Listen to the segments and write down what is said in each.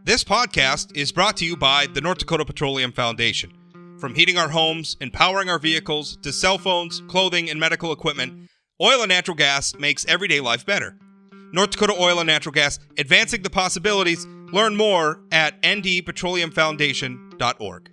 This podcast is brought to you by the North Dakota Petroleum Foundation. From heating our homes and powering our vehicles to cell phones, clothing, and medical equipment, oil and natural gas makes everyday life better. North Dakota Oil and Natural Gas, advancing the possibilities. Learn more at ndpetroleumfoundation.org.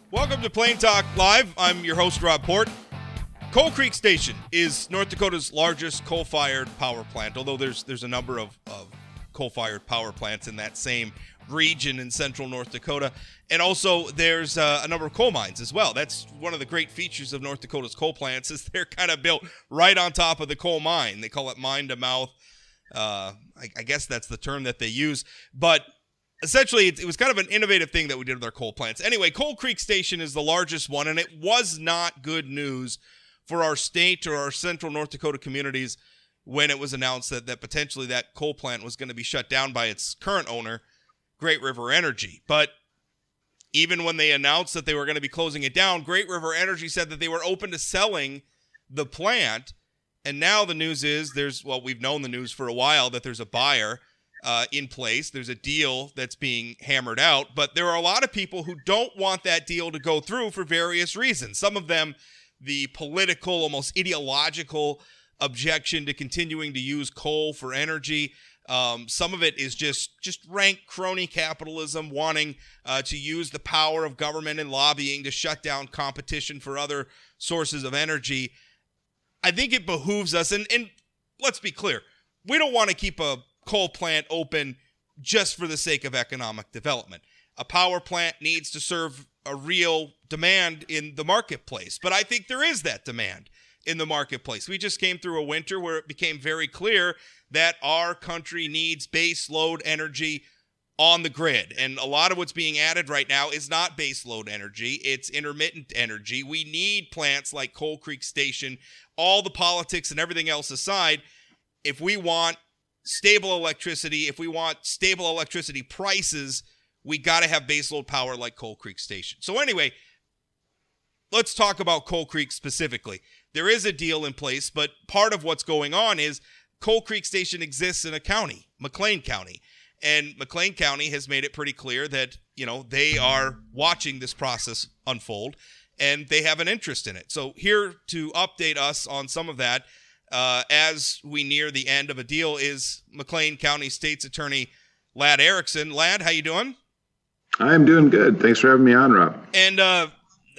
Welcome to Plain Talk Live. I'm your host, Rob Port. Coal Creek Station is North Dakota's largest coal-fired power plant, although there's a number of coal-fired power plants in that same region in central North Dakota. And also there's a number of coal mines as well. That's one of the great features of North Dakota's coal plants is they're kind of built right on top of the coal mine. They call it mine to mouth. I guess that's the term that they use. But essentially, it was kind of an innovative thing that we did with our coal plants. Anyway, Coal Creek Station is the largest one, and it was not good news for our state or our central North Dakota communities when it was announced that potentially that coal plant was going to be shut down by its current owner, Great River Energy. But even when they announced that they were going to be closing it down, Great River Energy said that they were open to selling the plant. And now the news is we've known the news for a while that there's a buyer in place. There's a deal that's being hammered out, but there are a lot of people who don't want that deal to go through for various reasons. Some of them, the political, almost ideological objection to continuing to use coal for energy. Some of it is just rank crony capitalism, wanting to use the power of government and lobbying to shut down competition for other sources of energy. I think it behooves us, and let's be clear, we don't want to keep a coal plant open just for the sake of economic development. A power plant needs to serve a real demand in the marketplace, but I think there is that demand in the marketplace. We just came through a winter where it became very clear that our country needs base load energy on the grid, and a lot of what's being added right now is not base load energy, it's intermittent energy. We need plants like Coal Creek Station, all the politics and everything else aside. If we want stable electricity, if we want stable electricity prices, we got to have baseload power like Coal Creek Station. So anyway, let's talk about Coal Creek specifically. There is a deal in place, but part of what's going on is Coal Creek Station exists in a county, McLean County. And McLean County has made it pretty clear that, they are watching this process unfold and they have an interest in it. So here to update us on some of that, as we near the end of a deal, is McLean County State's Attorney Ladd Erickson. Ladd, how you doing? I'm doing good. Thanks for having me on, Rob. And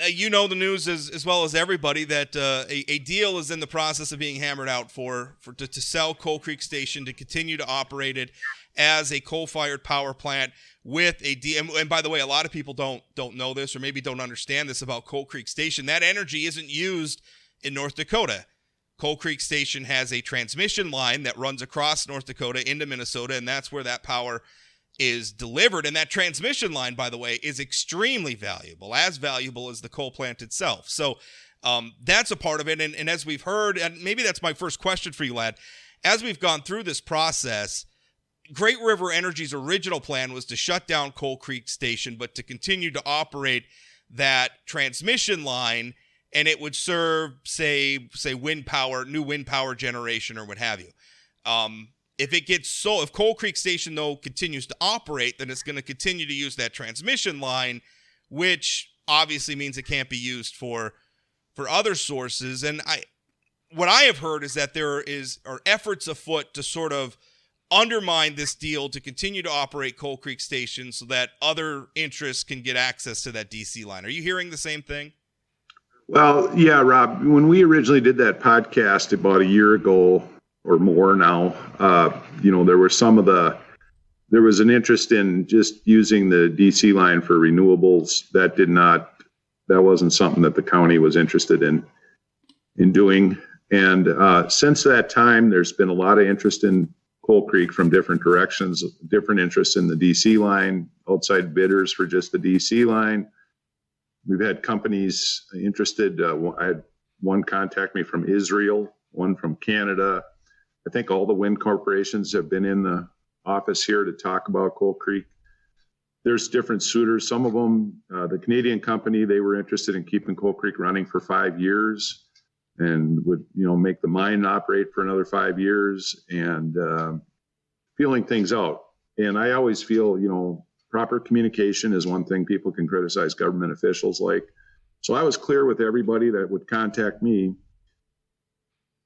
you know the news as well as everybody that a deal is in the process of being hammered out to sell Coal Creek Station, to continue to operate it as a coal-fired power plant with a and by the way, a lot of people don't know this or maybe don't understand this about Coal Creek Station. That energy isn't used in North Dakota. Coal Creek Station has a transmission line that runs across North Dakota into Minnesota, and that's where that power is delivered. And that transmission line, by the way, is extremely valuable, as valuable as the coal plant itself. So that's a part of it. And as we've heard, and maybe that's my first question for you, Ladd, as we've gone through this process, Great River Energy's original plan was to shut down Coal Creek Station, but to continue to operate that transmission line, and it would serve, say wind power, new wind power generation or what have you. If Coal Creek Station, though, continues to operate, then it's going to continue to use that transmission line, which obviously means it can't be used for other sources. And what I have heard is that there are efforts afoot to sort of undermine this deal to continue to operate Coal Creek Station so that other interests can get access to that DC line. Are you hearing the same thing? Well, yeah, Rob, when we originally did that podcast about a year ago or more now, there was an interest in just using the DC line for renewables. That wasn't something that the county was interested in doing. And since that time, there's been a lot of interest in Coal Creek from different directions, different interests in the DC line, outside bidders for just the DC line. We've had companies interested. I had one contact me from Israel, one from Canada. I think all the wind corporations have been in the office here to talk about Coal Creek. there's different suitors. Some of them, the Canadian company, they were interested in keeping Coal Creek running for 5 years and would, make the mine operate for another 5 years and feeling things out. And I always feel, proper communication is one thing people can criticize government officials like. So I was clear with everybody that would contact me.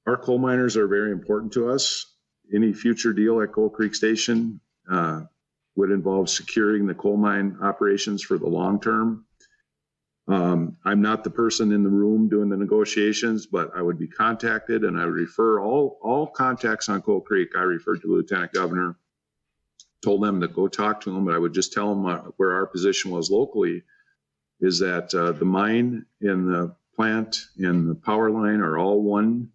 Our coal miners are very important to us. Any future deal at Coal Creek Station would involve securing the coal mine operations for the long term. I'm not the person in the room doing the negotiations, but I would be contacted, and I would refer all contacts on Coal Creek. I referred to the Lieutenant Governor, told them to go talk to him, but I would just tell them where our position was locally, is that the mine and the plant and the power line are all one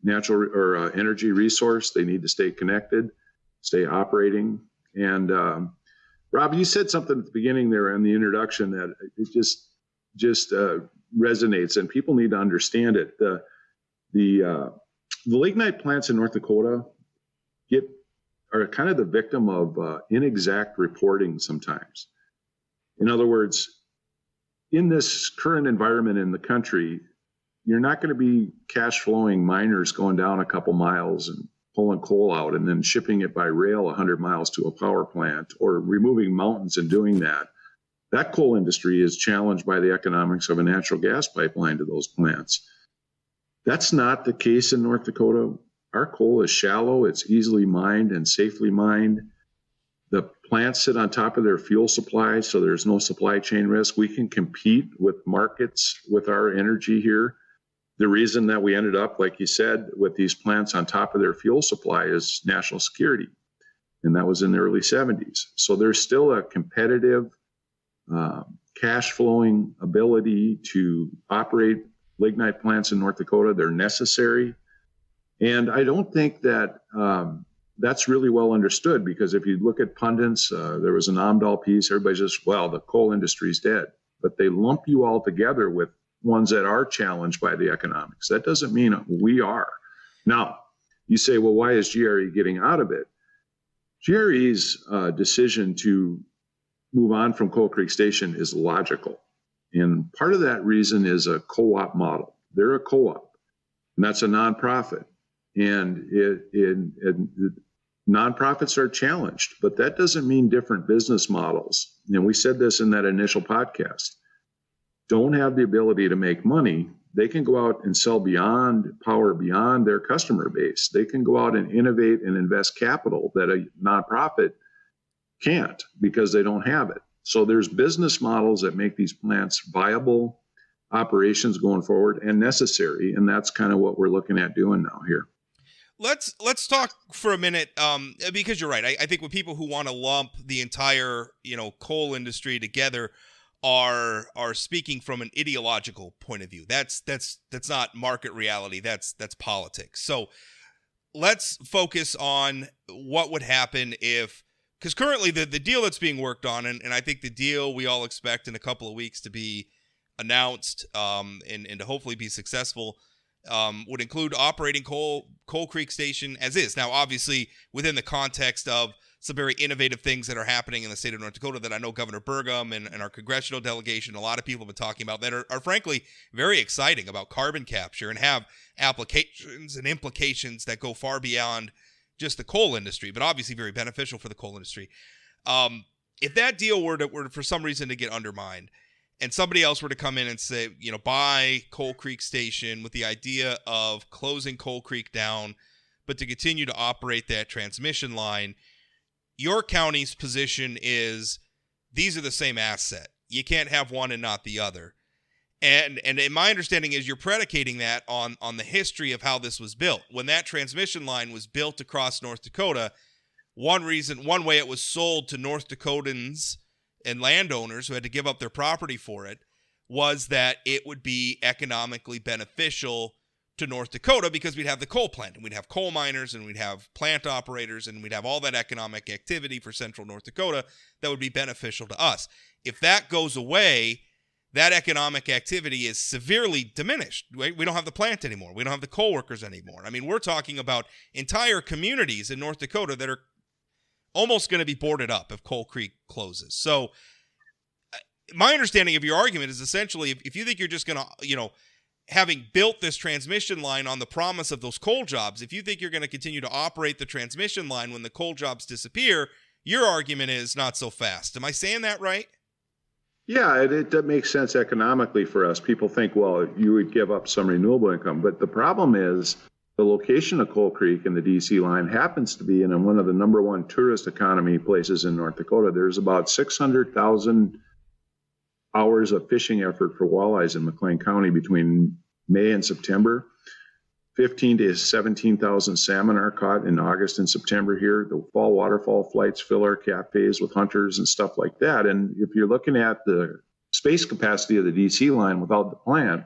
natural or energy resource. They need to stay connected, stay operating. And Rob, you said something at the beginning there in the introduction that it just resonates, and people need to understand it. The lignite plants in North Dakota are kind of the victim of inexact reporting sometimes. In other words, in this current environment in the country, you're not going to be cash flowing miners going down a couple miles and pulling coal out and then shipping it by rail 100 miles to a power plant, or removing mountains and doing that. That coal industry is challenged by the economics of a natural gas pipeline to those plants. That's not the case in North Dakota. Our coal is shallow, it's easily mined and safely mined. The plants sit on top of their fuel supply, so there's no supply chain risk. We can compete with markets with our energy here. The reason that we ended up, like you said, with these plants on top of their fuel supply is national security. And that was in the early 70s. So there's still a competitive cash flowing ability to operate lignite plants in North Dakota. They're necessary. And I don't think that that's really well understood, because if you look at pundits, there was an Amdahl piece, everybody's just, well, the coal industry's dead. But they lump you all together with ones that are challenged by the economics. That doesn't mean we are. Now, you say, well, why is GRE getting out of it? GRE's decision to move on from Coal Creek Station is logical. And part of that reason is a co-op model. They're a co-op, and that's a nonprofit. And nonprofits are challenged, but that doesn't mean different business models. And we said this in that initial podcast. Don't have the ability to make money. They can go out and sell power beyond their customer base. They can go out and innovate and invest capital that a nonprofit can't, because they don't have it. So there's business models that make these plants viable operations going forward and necessary. And that's kind of what we're looking at doing now here. Let's talk for a minute, because you're right. I think when people who want to lump the entire, coal industry together are speaking from an ideological point of view. That's not market reality. That's politics. So let's focus on what would happen if, because currently the deal that's being worked on, and I think the deal we all expect in a couple of weeks to be announced and to hopefully be successful, would include operating Coal Creek Station as is. Now, obviously, within the context of some very innovative things that are happening in the state of North Dakota that I know Governor Burgum and our congressional delegation, a lot of people have been talking about that are frankly very exciting about carbon capture and have applications and implications that go far beyond just the coal industry, but obviously very beneficial for the coal industry. If that deal were for some reason to get undermined, and somebody else were to come in and say, buy Coal Creek Station with the idea of closing Coal Creek down, but to continue to operate that transmission line, your county's position is these are the same asset. You can't have one and not the other. And my understanding is you're predicating that on the history of how this was built. When that transmission line was built across North Dakota, one way it was sold to North Dakotans and landowners who had to give up their property for it was that it would be economically beneficial to North Dakota because we'd have the coal plant and we'd have coal miners and we'd have plant operators and we'd have all that economic activity for central North Dakota that would be beneficial to us. If that goes away, that economic activity is severely diminished. Right? We don't have the plant anymore. We don't have the coal workers anymore. I mean, we're talking about entire communities in North Dakota that are almost going to be boarded up if Coal Creek closes. So my understanding of your argument is essentially if you think you're just going to, having built this transmission line on the promise of those coal jobs, if you think you're going to continue to operate the transmission line when the coal jobs disappear, your argument is not so fast. Am I saying that right? Yeah, it makes sense economically for us. People think, well, you would give up some renewable income. But the problem is the location of Coal Creek and the DC line happens to be in one of the number one tourist economy places in North Dakota. There's about 600,000 hours of fishing effort for walleyes in McLean County between May and September. 15 to 17,000 salmon are caught in August and September here. The fall waterfall flights fill our cafes with hunters and stuff like that. And if you're looking at the space capacity of the DC line without the plant,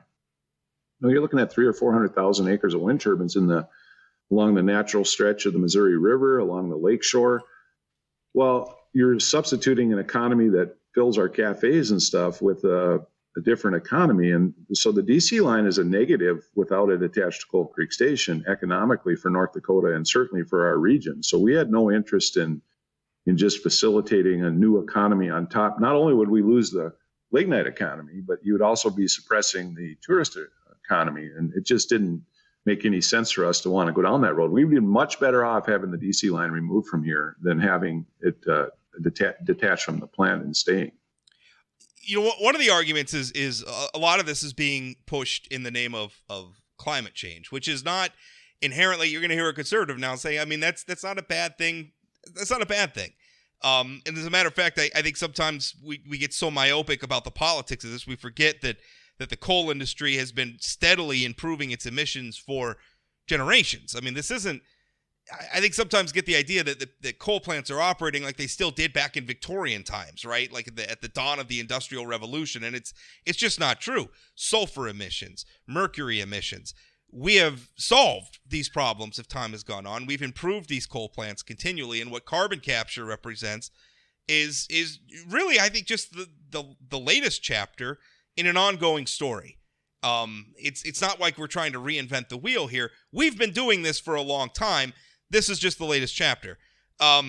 you're looking at 300,000 or 400,000 acres of wind turbines along the natural stretch of the Missouri River, along the lake shore. Well, you're substituting an economy that fills our cafes and stuff with a different economy. And so the DC line is a negative without it attached to Coal Creek Station economically for North Dakota and certainly for our region. So we had no interest in just facilitating a new economy on top. Not only would we lose the lignite economy, but you would also be suppressing the tourist economy. And it just didn't make any sense for us to want to go down that road. We'd be much better off having the DC line removed from here than having it detached from the plant and staying. One of the arguments is a lot of this is being pushed in the name of climate change, which is not inherently, you're going to hear a conservative now say, I mean, that's not a bad thing. That's not a bad thing. And as a matter of fact, I think sometimes we get so myopic about the politics of this, we forget that the coal industry has been steadily improving its emissions for generations. I mean, this isn't, I think sometimes get the idea that coal plants are operating like they still did back in Victorian times, right? Like at the dawn of the Industrial Revolution. And it's just not true. Sulfur emissions, mercury emissions. We have solved these problems if time has gone on. We've improved these coal plants continually. And what carbon capture represents is really, I think, just the latest chapter in an ongoing story. It's not like we're trying to reinvent the wheel here. We've been doing this for a long time. This is just the latest chapter. So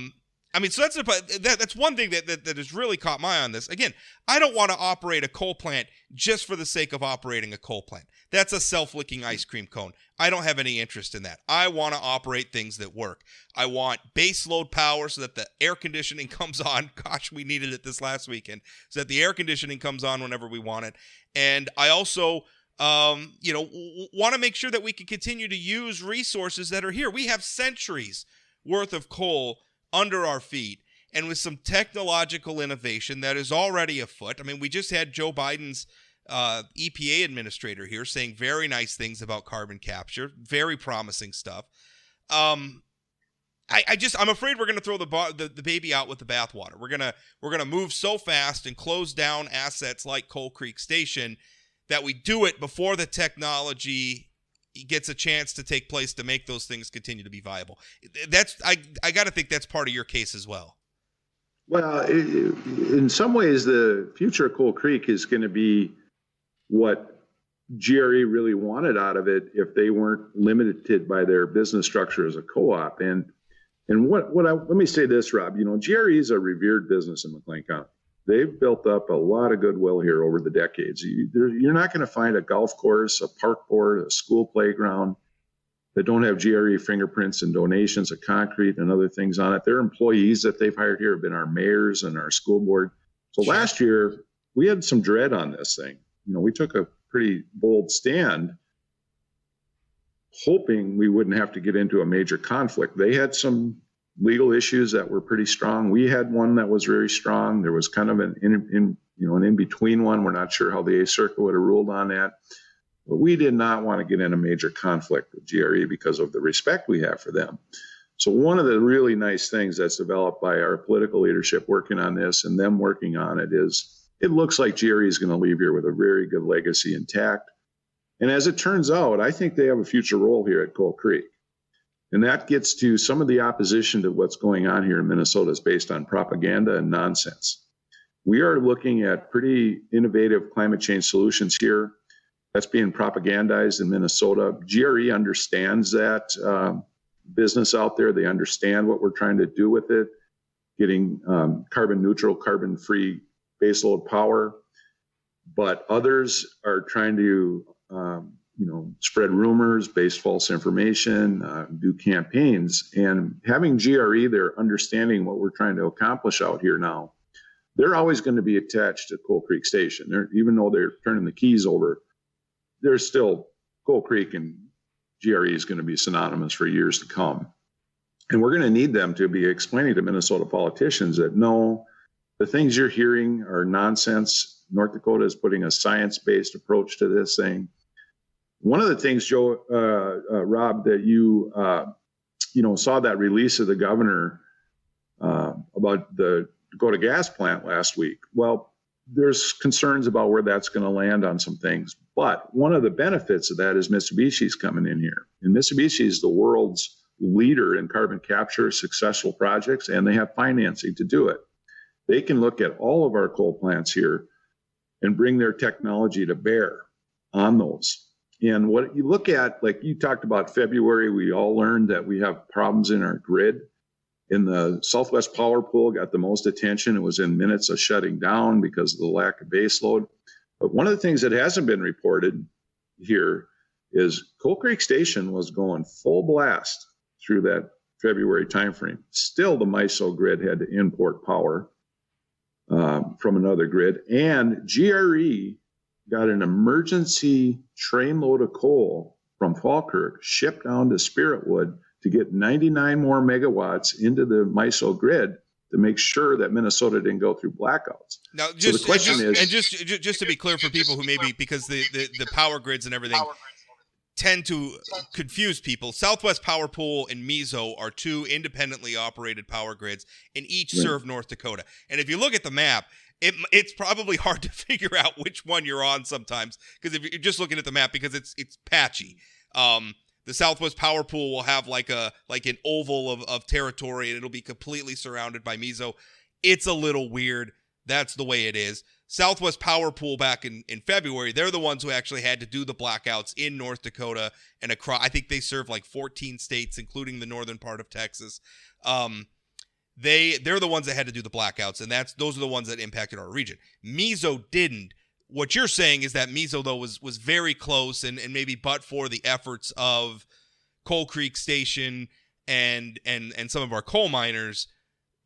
that's one thing that has really caught my eye on this. Again, I don't want to operate a coal plant just for the sake of operating a coal plant. That's a self-licking ice cream cone. I don't have any interest in that. I want to operate things that work. I want base load power so that the air conditioning comes on. Gosh, we needed it this last weekend. So that the air conditioning comes on whenever we want it. And I also want to make sure that we can continue to use resources that are here. We have centuries worth of coal under our feet, and with some technological innovation that is already afoot. I mean, we just had Joe Biden's EPA administrator here saying very nice things about carbon capture, very promising stuff. I'm afraid we're going to throw the baby out with the bathwater. We're gonna move so fast and close down assets like Coal Creek Station that we do it before the technology gets a chance to take place to make those things continue to be viable. I got to think that's part of your case as well. Well, in some ways, the future of Coal Creek is going to be what GRE really wanted out of it if they weren't limited by their business structure as a co-op. And let me say this, Rob. GRE is a revered business in McLean County. They've built up a lot of goodwill here over the decades. You're not going to find a golf course, a park board, a school playground that don't have GRE fingerprints and donations of concrete and other things on it. Their employees that they've hired here have been our mayors and our school board. So last year, we had some dread on this thing. We took a pretty bold stand, hoping we wouldn't have to get into a major conflict. They had some legal issues that were pretty strong. We had one that was very strong. There was kind of an in-between one. We're not sure how the 8th Circuit would have ruled on that. But we did not want to get in a major conflict with GRE because of the respect we have for them. So one of the really nice things that's developed by our political leadership working on this and them working on it is it looks like GRE is going to leave here with a very good legacy intact. And as it turns out, I think they have a future role here at Coal Creek. And that gets to some of the opposition to what's going on here in Minnesota is based on propaganda and nonsense. We are looking at pretty innovative climate change solutions here. That's being propagandized in Minnesota. GRE understands that business out there. They understand what we're trying to do with it. getting carbon neutral, carbon free baseload power. But others are trying to, spread rumors, base false information, do campaigns. And having GRE there, understanding what we're trying to accomplish out here now, they're always going to be attached to Coal Creek Station. Even though they're turning the keys over, there's still Coal Creek, and GRE is going to be synonymous for years to come. And we're going to need them to be explaining to Minnesota politicians that no, the things you're hearing are nonsense. North Dakota is putting a science-based approach to this thing. One of the things, Joe, Rob, that you saw that release of the governor about the Dakota gas plant last week. Well, there's concerns about where that's going to land on some things. But one of the benefits of that is Mitsubishi's coming in here. And Mitsubishi is the world's leader in carbon capture, successful projects, and they have financing to do it. They can look at all of our coal plants here and bring their technology to bear on those. And what you look at, like you talked about February, we all learned that we have problems in our grid. In the Southwest Power Pool got the most attention. It was in minutes of shutting down because of the lack of base load. But one of the things that hasn't been reported here is Coal Creek Station was going full blast through that February timeframe. Still, the MISO grid had to import power from another grid. And GRE got an emergency trainload of coal from Falkirk shipped down to Spiritwood to get 99 more megawatts into the MISO grid to make sure that Minnesota didn't go through blackouts. Now, just to be clear for people who maybe, because the power grids and everything tend to confuse people, Southwest Power Pool and MISO are two independently operated power grids, and each serve North Dakota. And if you look at the map, it's probably hard to figure out which one you're on sometimes, because if you're just looking at the map, because it's patchy. The Southwest Power Pool will have like an oval of territory, and it'll be completely surrounded by MISO. It's a little weird. That's the way it is. Southwest Power Pool back in February, they're the ones who actually had to do the blackouts in North Dakota and across. I think they serve like 14 states, including the northern part of Texas. They're the ones that had to do the blackouts, and those are the ones that impacted our region. MISO didn't. What you're saying is that MISO, though, was very close, and maybe but for the efforts of Coal Creek Station and some of our coal miners,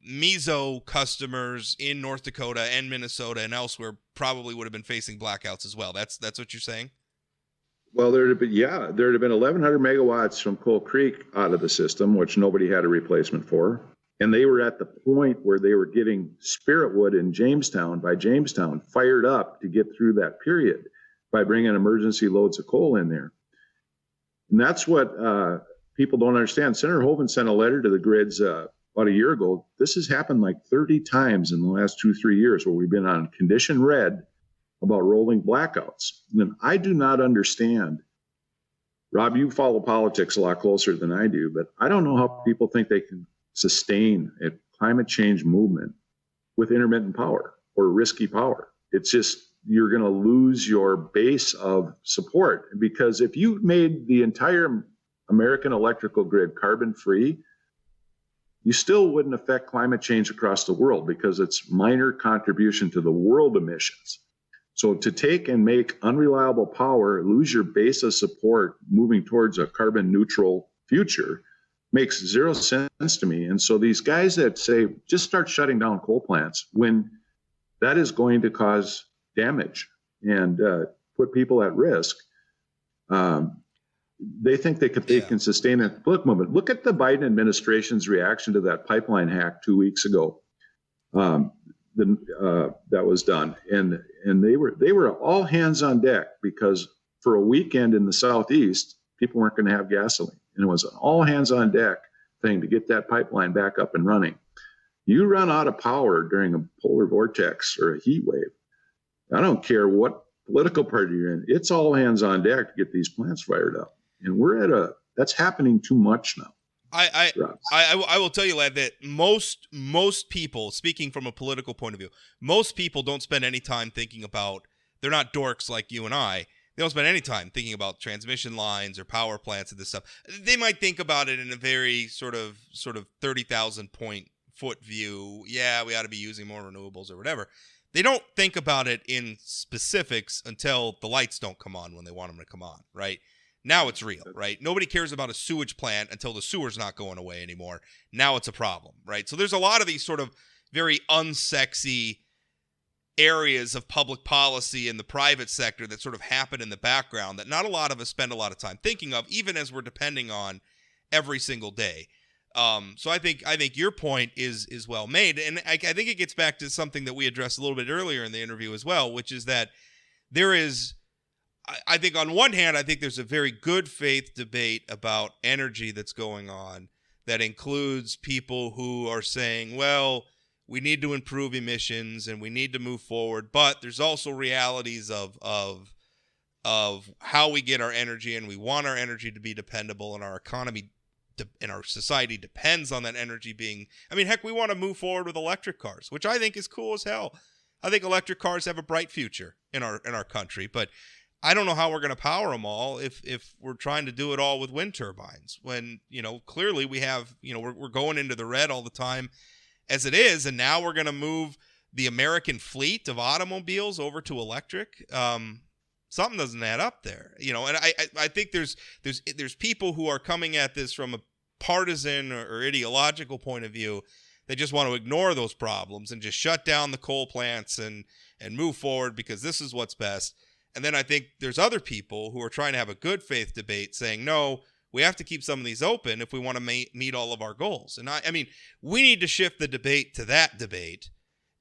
MISO customers in North Dakota and Minnesota and elsewhere probably would have been facing blackouts as well. That's what you're saying? Well, there'd have been 1,100 megawatts from Coal Creek out of the system, which nobody had a replacement for. And they were at the point where they were getting Spiritwood in Jamestown fired up to get through that period by bringing emergency loads of coal in there. And that's what people don't understand. Senator Hoeven sent a letter to the grids about a year ago. This has happened like 30 times in the last 2-3 years where we've been on condition red about rolling blackouts. And I do not understand. Rob, you follow politics a lot closer than I do, but I don't know how people think they can sustain a climate change movement with intermittent power or risky power. It's just, you're going to lose your base of support, because if you made the entire American electrical grid carbon free, you still wouldn't affect climate change across the world because it's minor contribution to the world emissions. So to take and make unreliable power, lose your base of support moving towards a carbon neutral future makes zero sense to me. And so these guys that say, just start shutting down coal plants, when that is going to cause damage and put people at risk, they think they can sustain a political movement. Look at the Biden administration's reaction to that pipeline hack 2 weeks ago. That was done, and they were all hands on deck, because for a weekend in the Southeast, people weren't going to have gasoline, and it was an all hands on deck thing to get that pipeline back up and running. You run out of power during a polar vortex or a heat wave, I don't care what political party you're in, it's all hands on deck to get these plants fired up. And that's happening too much now. I will tell you, lad, that most people, speaking from a political point of view, most people don't spend any time thinking about, they're not dorks like you and I. They don't spend any time thinking about transmission lines or power plants and this stuff. They might think about it in a very sort of 30,000 point foot view. Yeah, we ought to be using more renewables or whatever. They don't think about it in specifics until the lights don't come on when they want them to come on, right? Now it's real, right? Nobody cares about a sewage plant until the sewer's not going away anymore. Now it's a problem, right? So there's a lot of these sort of very unsexy areas of public policy in the private sector that sort of happen in the background that not a lot of us spend a lot of time thinking of, even as we're depending on every single day. So I think your point is well made, and I think it gets back to something that we addressed a little bit earlier in the interview as well, which is that there is, I think on one hand, I think there's a very good faith debate about energy that's going on that includes people who are saying, well, we need to improve emissions and we need to move forward, but there's also realities of how we get our energy, and we want our energy to be dependable, and our economy and our society depends on that energy being, I mean, heck, we want to move forward with electric cars, which I think is cool as hell. I think electric cars have a bright future in our country, but I don't know how we're going to power them all if we're trying to do it all with wind turbines, when, clearly we have, we're going into the red all the time as it is, and now we're going to move the American fleet of automobiles over to electric. Something doesn't add up there, and I think there's people who are coming at this from a partisan or ideological point of view. They just want to ignore those problems and just shut down the coal plants and move forward because this is what's best. And then I think there's other people who are trying to have a good faith debate saying, no, we have to keep some of these open if we want to meet all of our goals. And I mean, we need to shift the debate to that debate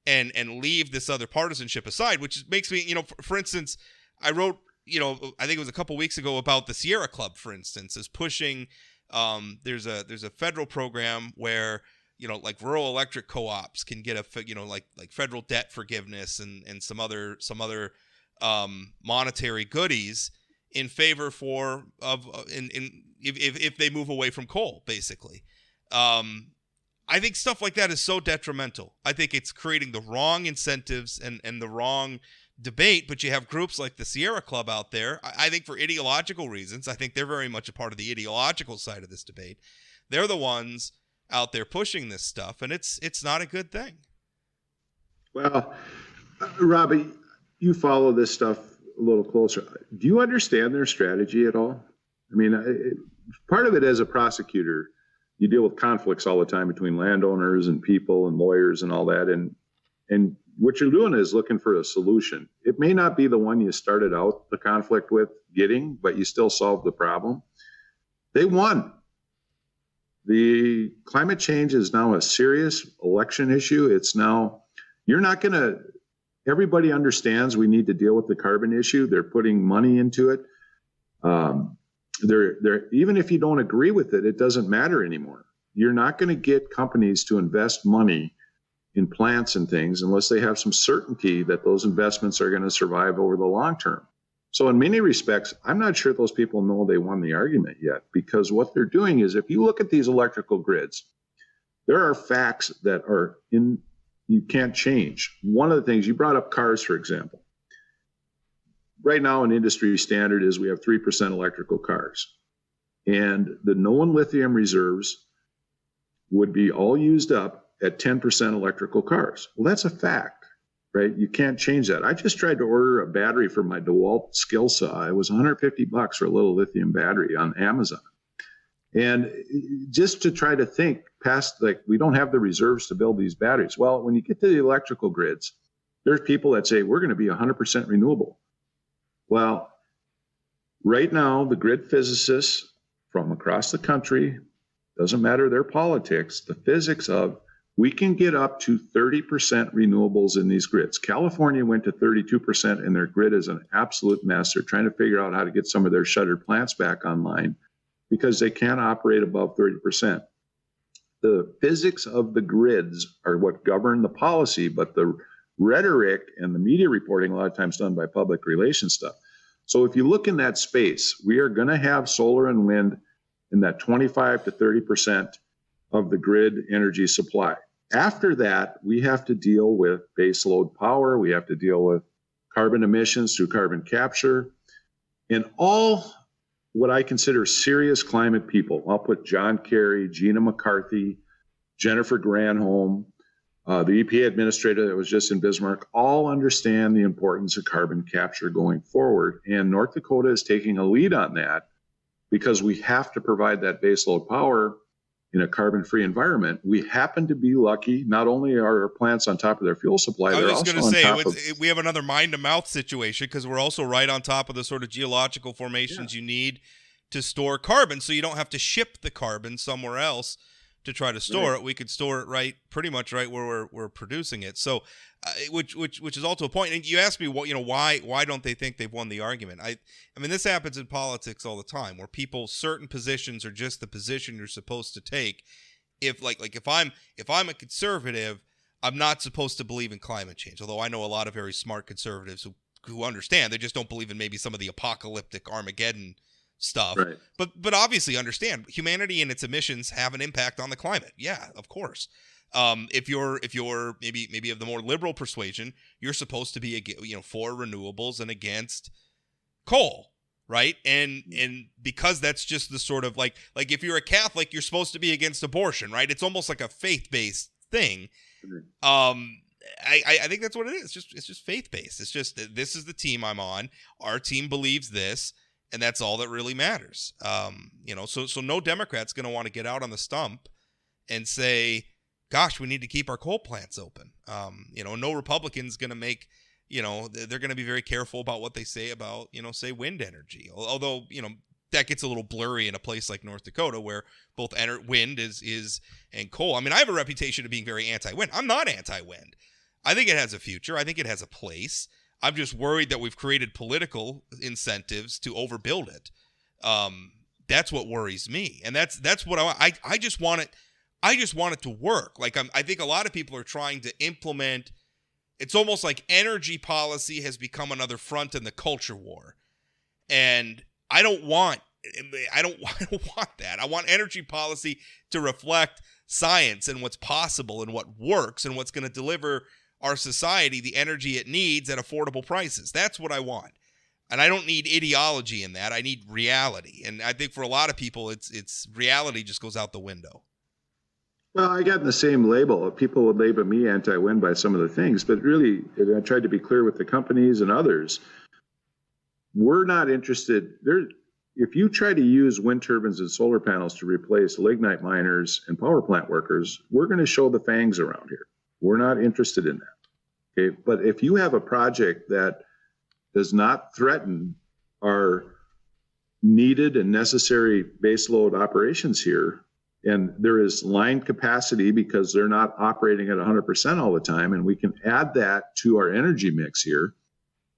and leave this other partisanship aside, which makes me, for instance, I wrote, I think it was a couple weeks ago about the Sierra Club, for instance, is pushing. There's a federal program where, like rural electric co-ops can get like federal debt forgiveness and some other monetary goodies in favor if they move away from coal, basically. I think stuff like that is so detrimental. I think it's creating the wrong incentives and the wrong debate, but you have groups like the Sierra Club out there. I think for ideological reasons, I think they're very much a part of the ideological side of this debate. They're the ones out there pushing this stuff, and it's not a good thing. Well, Robbie, you follow this stuff a little closer. Do you understand their strategy at all? I mean, part of it as a prosecutor, you deal with conflicts all the time between landowners and people and lawyers and all that, and what you're doing is looking for a solution. It may not be the one you started out the conflict with getting, but you still solved the problem. They won. The climate change is now a serious election issue. It's now, everybody understands we need to deal with the carbon issue. They're putting money into it. They're even if you don't agree with it, it doesn't matter anymore. You're not going to get companies to invest money in plants and things unless they have some certainty that those investments are going to survive over the long term. So in many respects, I'm not sure those people know they won the argument yet, because what they're doing is, if you look at these electrical grids, there are facts that you can't change. One of the things, you brought up cars, for example. Right now, an industry standard is we have 3% electrical cars. And the known lithium reserves would be all used up at 10% electrical cars. Well, that's a fact, right? You can't change that. I just tried to order a battery for my DeWalt skill saw. It was $150 for a little lithium battery on Amazon. And just to try to think past, like, we don't have the reserves to build these batteries. Well, when you get to the electrical grids, there's people that say we're going to be 100% renewable. Well, right now, the grid physicists from across the country, doesn't matter their politics, the physics of, we can get up to 30% renewables in these grids. California went to 32%, and their grid is an absolute mess. They're trying to figure out how to get some of their shuttered plants back online because they can't operate above 30%. The physics of the grids are what govern the policy, but the rhetoric and the media reporting a lot of times done by public relations stuff. So if you look in that space, we are going to have solar and wind in that 25 to 30% of the grid energy supply. After that, we have to deal with base load power. We have to deal with carbon emissions through carbon capture, and all what I consider serious climate people. I'll put John Kerry, Gina McCarthy, Jennifer Granholm, the EPA administrator that was just in Bismarck, all understand the importance of carbon capture going forward. And North Dakota is taking a lead on that because we have to provide that baseload power in a carbon-free environment. We happen to be lucky. Not only are our plants on top of their fuel supply, I they're was just also going on to top say, of... we have another mind-to-mouth situation because we're also right on top of the sort of geological formations you need to store carbon, so you don't have to ship the carbon somewhere else to try to store it. We could store it pretty much right where we're producing it. So, which is also a point. And you asked me, why don't they think they've won the argument? I mean, this happens in politics all the time, where certain positions are just the position you're supposed to take. If I'm a conservative, I'm not supposed to believe in climate change. Although I know a lot of very smart conservatives who understand. They just don't believe in maybe some of the apocalyptic Armageddon stuff. Right. But obviously understand humanity and its emissions have an impact on the climate. Yeah, of course. If you're maybe of the more liberal persuasion, you're supposed to be for renewables and against coal, right? And because that's just the sort of like if you're a Catholic, you're supposed to be against abortion, right? It's almost like a faith-based thing. I think that's what it is. It's just faith-based. It's just this is the team I'm on. Our team believes this. And that's all that really matters. So no Democrat's going to want to get out on the stump and say, gosh, we need to keep our coal plants open. No Republican's going to make, they're going to be very careful about what they say about, say wind energy. Although, that gets a little blurry in a place like North Dakota where both wind is and coal. I mean, I have a reputation of being very anti-wind. I'm not anti-wind. I think it has a future. I think it has a place. I'm just worried that we've created political incentives to overbuild it. That's what worries me, and that's what I just want it. I just want it to work. I think a lot of people are trying to implement. It's almost like energy policy has become another front in the culture war, and I don't want that. I want energy policy to reflect science and what's possible and what works and what's going to deliver our society the energy it needs at affordable prices. That's what I want. And I don't need ideology in that. I need reality. And I think for a lot of people, it's reality just goes out the window. Well, I got the same label. People would label me anti-wind by some of the things, but really, I tried to be clear with the companies and others. We're not interested. If you try to use wind turbines and solar panels to replace lignite miners and power plant workers, we're going to show the fangs around here. We're not interested in that. Okay, but if you have a project that does not threaten our needed and necessary baseload operations here, and there is line capacity because they're not operating at 100% all the time, and we can add that to our energy mix here,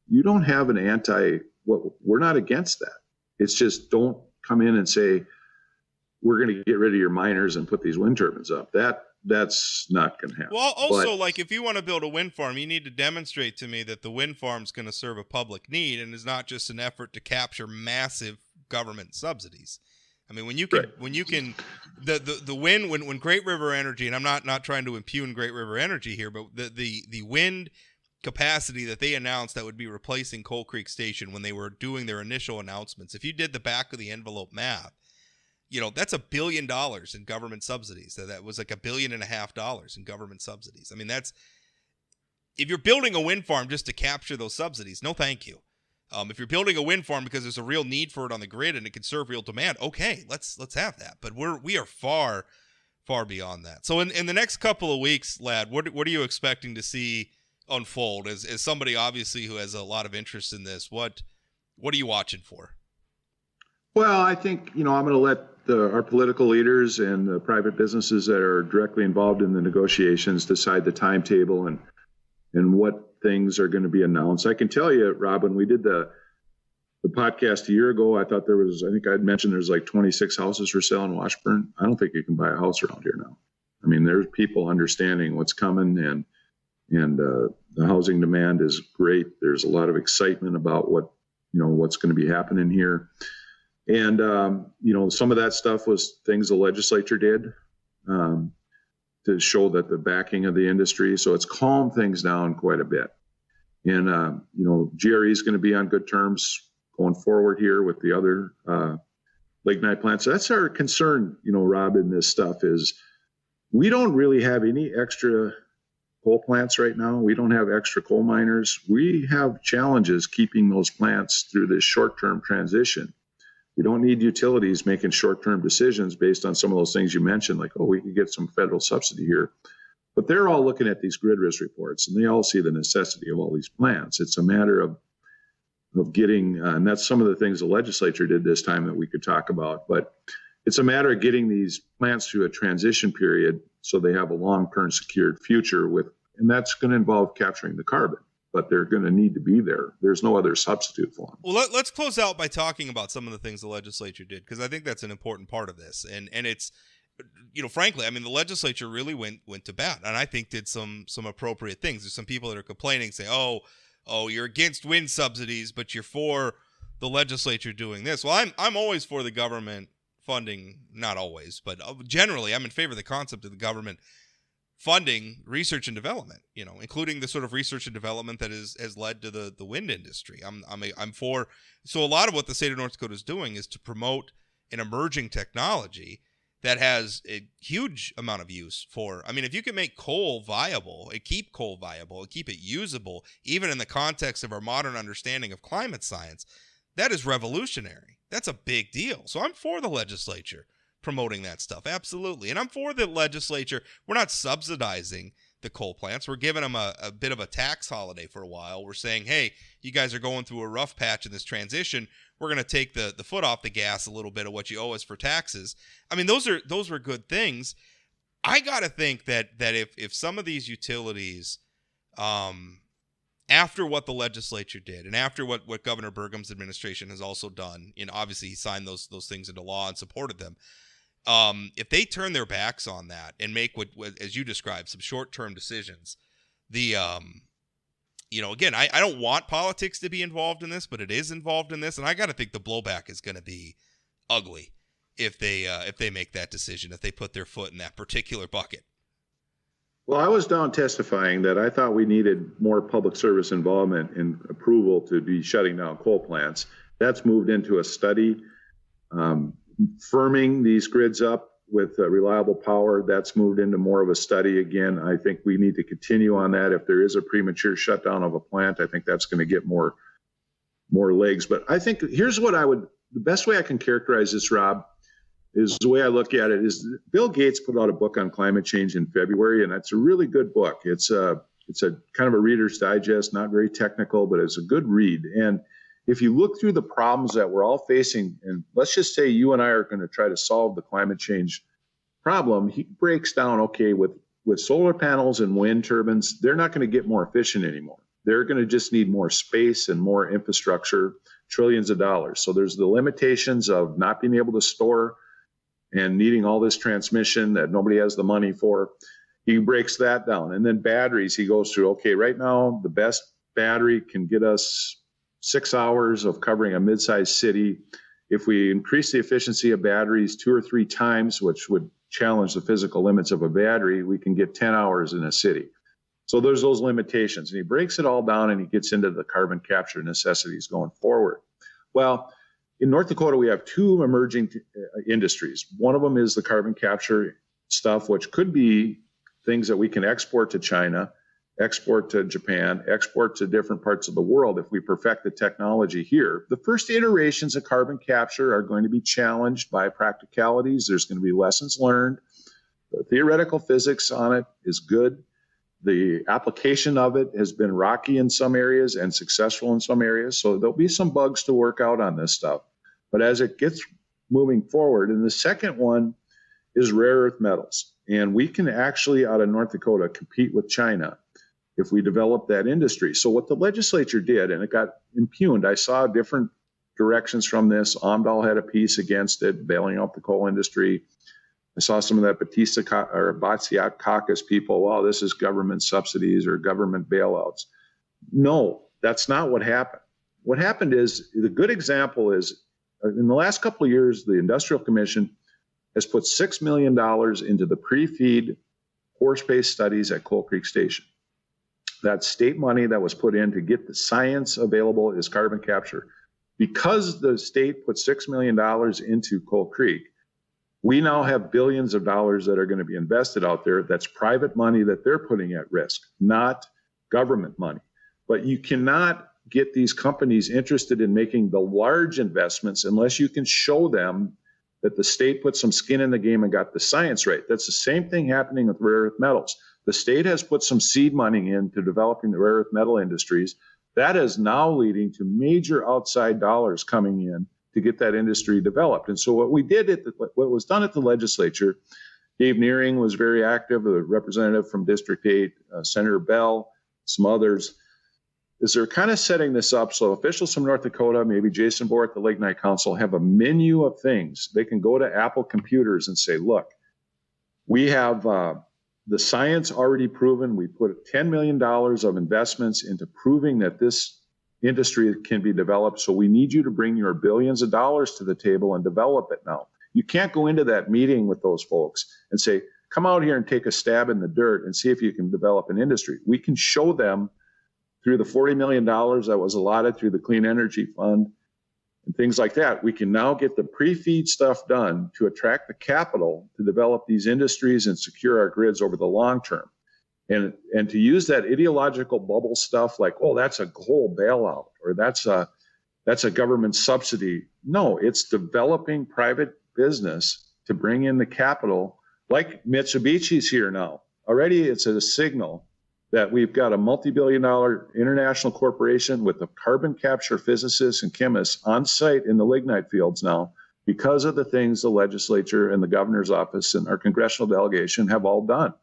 you don't have we're not against that. It's just don't come in and say, we're going to get rid of your miners and put these wind turbines up. That's not going to happen. Well, also, if you want to build a wind farm, you need to demonstrate to me that the wind farm is going to serve a public need and is not just an effort to capture massive government subsidies. I mean, when you can, the wind, when Great River Energy, and I'm not trying to impugn Great River Energy here, but the wind capacity that they announced that would be replacing Coal Creek Station when they were doing their initial announcements, if you did the back of the envelope math, that's $1 billion in government subsidies. That was like $1.5 billion in government subsidies. I mean, if you're building a wind farm just to capture those subsidies, no thank you. If you're building a wind farm because there's a real need for it on the grid and it can serve real demand, okay, let's have that. But we are far, far beyond that. So in the next couple of weeks, Lad, what are you expecting to see unfold? As somebody obviously who has a lot of interest in this, what are you watching for? Well, I think, I'm going to let our political leaders and the private businesses that are directly involved in the negotiations decide the timetable and what things are going to be announced. I can tell you, Rob, when we did the podcast a year ago, I think I'd mentioned there's like 26 houses for sale in Washburn. I don't think you can buy a house around here now. I mean, there's people understanding what's coming and the housing demand is great. There's a lot of excitement about what's going to be happening here. And, some of that stuff was things the legislature did to show that the backing of the industry. So it's calmed things down quite a bit. And, GRE is going to be on good terms going forward here with the other lignite plants. So that's our concern, Rob, in this stuff is We don't really have any extra coal plants right now. We don't have extra coal miners. We have challenges keeping those plants through this short-term transition. We don't need utilities making short-term decisions based on some of those things you mentioned, like, oh, we could get some federal subsidy here. But they're all looking at these grid risk reports, and they all see the necessity of all these plants. It's a matter of getting, and that's some of the things the legislature did this time that we could talk about, but it's a matter of getting these plants through a transition period so they have a long-term secured future with, and that's going to involve capturing the carbon, but they're going to need to be there. There's no other substitute for them. Well, let's close out by talking about some of the things the legislature did, because I think that's an important part of this. And it's, frankly, I mean, the legislature really went to bat, and I think did some appropriate things. There's some people that are complaining, saying, oh, you're against wind subsidies, but you're for the legislature doing this. Well, I'm always for the government funding, not always, but generally I'm in favor of the concept of the government funding research and development, including the sort of research and development that has led to the wind industry. I'm for, so a lot of what the state of North Dakota is doing is to promote an emerging technology that has a huge amount of use for, I mean, if you can make coal viable, keep coal viable, keep it usable, even in the context of our modern understanding of climate science, that is revolutionary. That's a big deal. So I'm for the legislature promoting that stuff. Absolutely. And I'm for the legislature. We're not subsidizing the coal plants. We're giving them a bit of a tax holiday for a while. We're saying, hey, you guys are going through a rough patch in this transition. We're going to take the foot off the gas a little bit of what you owe us for taxes. I mean, those were good things. I got to think that if some of these utilities, after what the legislature did and after what Governor Burgum's administration has also done, obviously he signed those things into law and supported them. If they turn their backs on that and make what as you described, some short-term decisions, again, I don't want politics to be involved in this, but it is involved in this, and I got to think the blowback is going to be ugly if they make that decision, if they put their foot in that particular bucket. Well, I was down testifying that I thought we needed more public service involvement and approval to be shutting down coal plants. That's moved into a study. Firming these grids up with reliable power, that's moved into more of a study. Again, I think we need to continue on that. If there is a premature shutdown of a plant, I think that's going to get more legs. But I think here's the best way I can characterize this, Rob, is the way I look at it is Bill Gates put out a book on climate change in February, and that's a really good book. It's a kind of a Reader's Digest, not very technical, but it's a good read. And if you look through the problems that we're all facing, and let's just say you and I are going to try to solve the climate change problem, he breaks down, okay, with solar panels and wind turbines, they're not going to get more efficient anymore. They're going to just need more space and more infrastructure, trillions of dollars. So there's the limitations of not being able to store and needing all this transmission that nobody has the money for. He breaks that down. And then batteries, he goes through, okay, right now the best battery can get us 6 hours of covering a mid-sized city. If we increase the efficiency of batteries 2 or 3 times, which would challenge the physical limits of a battery, we can get 10 hours in a city. So there's those limitations. And he breaks it all down and he gets into the carbon capture necessities going forward. Well, in North Dakota, we have 2 emerging industries. One of them is the carbon capture stuff, which could be things that we can export to China, export to Japan, export to different parts of the world if we perfect the technology here. The first iterations of carbon capture are going to be challenged by practicalities. There's going to be lessons learned. The theoretical physics on it is good. The application of it has been rocky in some areas and successful in some areas. So there'll be some bugs to work out on this stuff. But as it gets moving forward, and the second one is rare earth metals. And we can actually, out of North Dakota, compete with China if we develop that industry. So what the legislature did, and it got impugned, I saw different directions from this. Omdahl had a piece against it, bailing out the coal industry. I saw some of that Batsiak people, well, this is government subsidies or government bailouts. No, that's not what happened. What happened is, the good example is, in the last couple of years, the Industrial Commission has put $6 million into the pre-feed pore space studies at Coal Creek Station. That's state money that was put in to get the science available as carbon capture. Because the state put $6 million into Coal Creek, We now have billions of dollars that are going to be invested out there. That's private money that they're putting at risk, not government money. But you cannot get these companies interested in making the large investments unless you can show them that the state put some skin in the game and got the science right. That's the same thing happening with rare earth metals. The state has put some seed money into developing the rare earth metal industries. That is now leading to major outside dollars coming in to get that industry developed. And so what we did what was done at the legislature, Dave Nearing was very active, a representative from District 8, Senator Bell, some others, is they're kind of setting this up so officials from North Dakota, maybe Jason Bohr at the Lignite Council, have a menu of things. They can go to Apple computers and say, look, we have the science already proven. We put $10 million of investments into proving that this industry can be developed. So we need you to bring your billions of dollars to the table and develop it now. You can't go into that meeting with those folks and say, come out here and take a stab in the dirt and see if you can develop an industry. We can show them through the $40 million that was allotted through the Clean Energy Fund and things like that. We can now get the pre-feed stuff done to attract the capital to develop these industries and secure our grids over the long term. And to use that ideological bubble stuff like, oh, that's a coal bailout or that's a government subsidy. No, it's developing private business to bring in the capital, like Mitsubishi's here now. Already it's a signal that we've got a multi-billion-dollar international corporation with the carbon capture physicists and chemists on site in the lignite fields now because of the things the legislature and the governor's office and our congressional delegation have all done.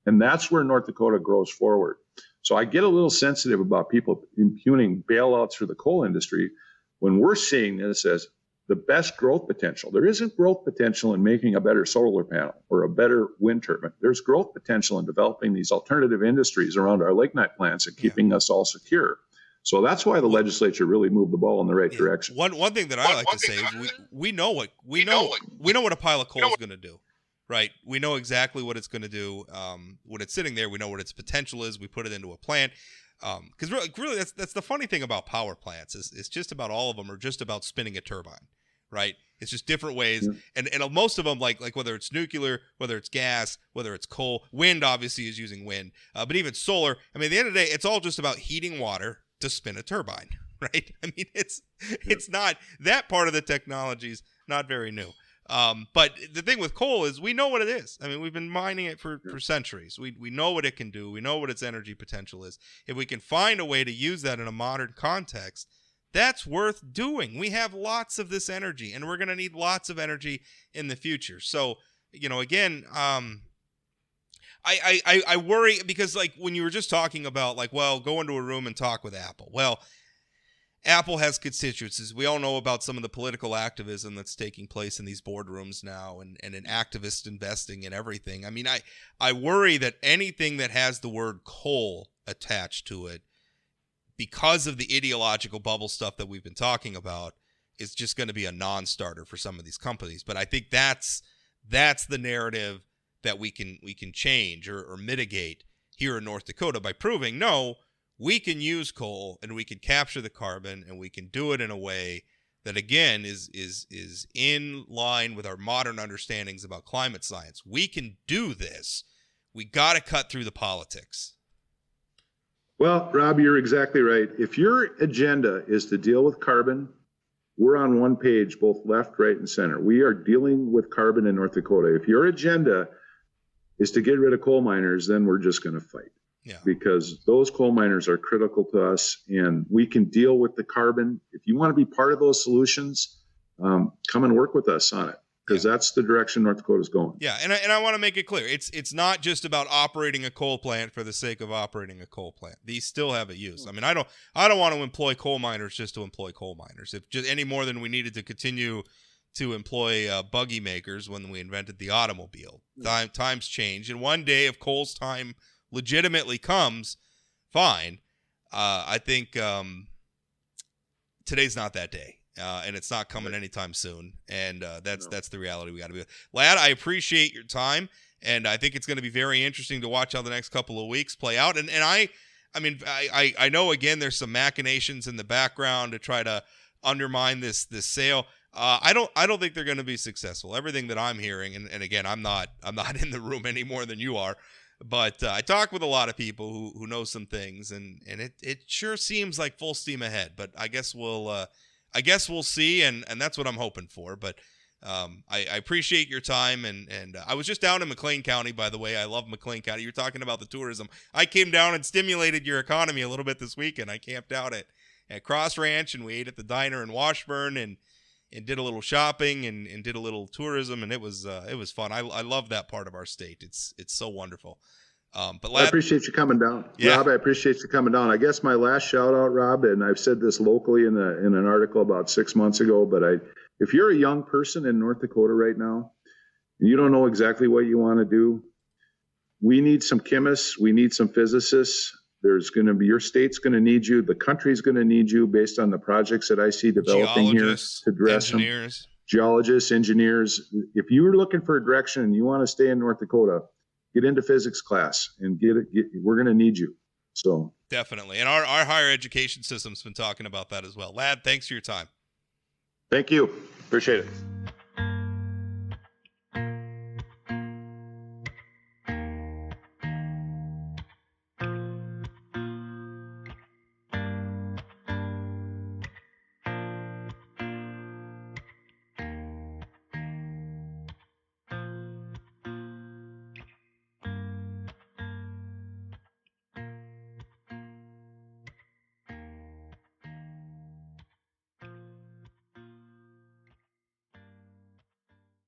And that's where North Dakota grows forward. So I get a little sensitive about people impugning bailouts for the coal industry when we're seeing this as the best growth potential. There isn't growth potential in making a better solar panel or a better wind turbine. There's growth potential in developing these alternative industries around our lignite plants and keeping us all secure. So that's why the legislature really moved the ball in the right direction. One thing that I like to say is we know what a pile of coal is going to do, right? We know exactly what it's going to do. When it's sitting there, we know what its potential is. We put it into a plant. Because really, that's the funny thing about power plants is it's just about all of them are just about spinning a turbine, right? It's just different ways, and most of them like whether it's nuclear, whether it's gas, whether it's coal, wind obviously is using wind, but even solar. I mean, at the end of the day, it's all just about heating water to spin a turbine, right? I mean, it's not that part of the technology is not very new. But the thing with coal is we know what it is. I mean, we've been mining it for centuries. We know what it can do. We know what its energy potential is. If we can find a way to use that in a modern context, that's worth doing. We have lots of this energy, and we're going to need lots of energy in the future. So, again, I worry because, like, when you were just talking about, like, well, go into a room and talk with Apple. Well, Apple has constituencies. We all know about some of the political activism that's taking place in these boardrooms now and an activist investing in everything. I mean, I worry that anything that has the word coal attached to it, because of the ideological bubble stuff that we've been talking about, is just going to be a non-starter for some of these companies. But I think that's the narrative that we can change or mitigate here in North Dakota by proving, no, we can use coal and we can capture the carbon and we can do it in a way that, again, is in line with our modern understandings about climate science. We can do this. We got to cut through the politics. Well, Rob, you're exactly right. If your agenda is to deal with carbon, we're on one page, both left, right, and center. We are dealing with carbon in North Dakota. If your agenda is to get rid of coal miners, then we're just going to fight. Yeah. Because those coal miners are critical to us, and we can deal with the carbon. If you want to be part of those solutions, come and work with us on it, because that's the direction North Dakota is going. Yeah, and I want to make it clear. It's not just about operating a coal plant for the sake of operating a coal plant. These still have a use. I mean, I don't want to employ coal miners just to employ coal miners. If just any more than we needed to continue to employ buggy makers when we invented the automobile. Times change, and one day, if coal's time legitimately comes, fine. I think today's not that day, and it's not coming anytime soon. And that's the reality we got to be with. Lad, I appreciate your time, and I think it's going to be very interesting to watch how the next couple of weeks play out. And I know, again, there's some machinations in the background to try to undermine this sale. I don't think they're going to be successful. Everything that I'm hearing, and again, I'm not in the room any more than you are, but I talk with a lot of people who know some things, and it sure seems like full steam ahead. But I guess we'll see, and that's what I'm hoping for. But I appreciate your time, and I was just down in McLean County, by the way. I love McLean County. You're talking about the tourism. I came down and stimulated your economy a little bit this weekend. I camped out at Cross Ranch, and we ate at the diner in Washburn, and did a little shopping and did a little tourism, and it was fun. I love that part of our state. It's so wonderful. But I appreciate you coming down, yeah. Rob. I appreciate you coming down. I guess my last shout out, Rob, and I've said this locally in an article about 6 months ago, but if you're a young person in North Dakota right now, and you don't know exactly what you want to do, we need some chemists, we need some physicists. Your state's going to need you. The country's going to need you based on the projects that I see developing here to address engineers. Them. Geologists, engineers. If you're looking for a direction and you want to stay in North Dakota, get into physics class and we're going to need you. So definitely. And our higher education system's been talking about that as well. Lad, thanks for your time. Thank you. Appreciate it.